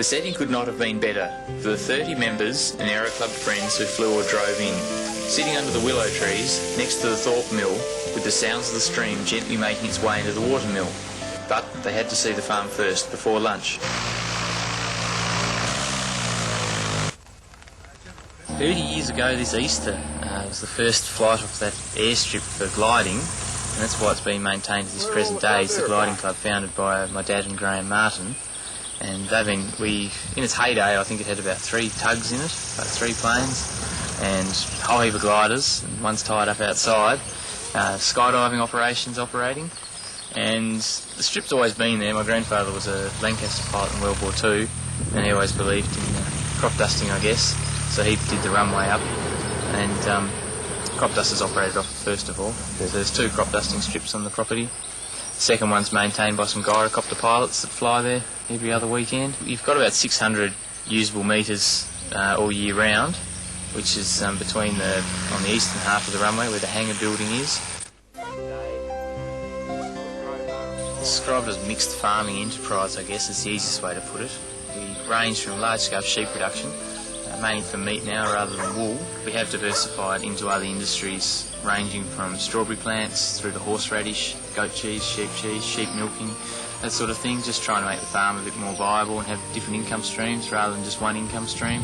The setting could not have been better for the 30 members and Aero Club friends who flew or drove in, sitting under the willow trees next to the Thorpe mill with the sounds of the stream gently making its way into the watermill. But they had to see the farm first before lunch. 30 years ago this Easter was the first flight off that airstrip for gliding, and that's why it's been maintained to this present day. It's the gliding club founded by my dad and Graham Martin, and in its heyday I think it had about 3 tugs in it, about 3 planes, and a whole heap of gliders, and one's tied up outside, skydiving operations operating, and the strip's always been there. My grandfather was a Lancaster pilot in World War II, and he always believed in crop dusting, I guess. So he did the runway up, and crop dusters operated off it first of all. So there's 2 crop dusting strips on the property. The second one's maintained by some gyrocopter pilots that fly there every other weekend. You've got about 600 usable metres all year round, which is on the eastern half of the runway where the hangar building is. Described as mixed farming enterprise, I guess is the easiest way to put it. We range from large-scale sheep production, mainly for meat now rather than wool. We have diversified into other industries ranging from strawberry plants through to horseradish, goat cheese, sheep milking, that sort of thing, just trying to make the farm a bit more viable and have different income streams rather than just one income stream.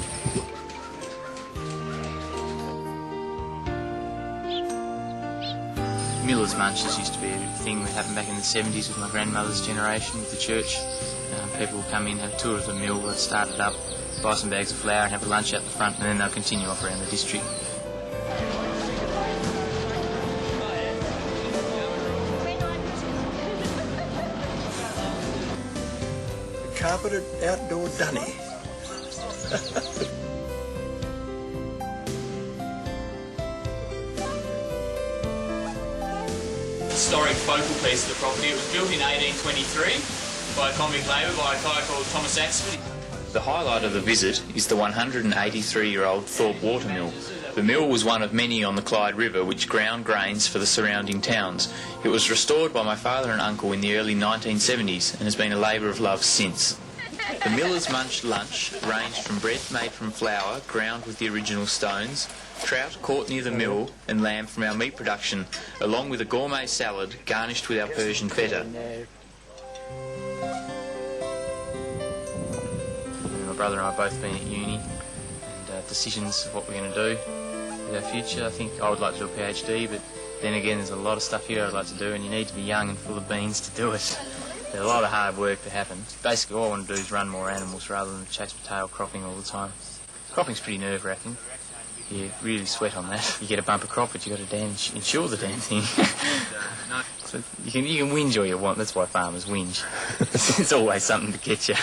Miller's munches used to be a thing that happened back in the 70s with my grandmother's generation with the church. People would come in, have a tour of the mill, they'd start it up, buy some bags of flour and have a lunch out the front, and then they'll continue off around the district. Carpeted outdoor dunny. Historic focal piece of the property. It was built in 1823 by convict labour by a guy called Thomas Axford. The highlight of the visit is the 183-year-old Thorpe watermill. The mill was one of many on the Clyde River which ground grains for the surrounding towns. It was restored by my father and uncle in the early 1970s and has been a labour of love since. The miller's munch lunch ranged from bread made from flour ground with the original stones, trout caught near the mill and lamb from our meat production, along with a gourmet salad garnished with our Persian feta. My brother and I have both been at uni, and decisions of what we're going to do with our future. I think I would like to do a PhD, but then again there's a lot of stuff here I'd like to do, and you need to be young and full of beans to do it. There's a lot of hard work to happen. Basically all I want to do is run more animals rather than chase my tail cropping all the time. Cropping's pretty nerve-wracking. You really sweat on that. You get a bumper crop, but you've got to insure the damn thing. So you can whinge all you want, that's why farmers whinge. It's always something to get you.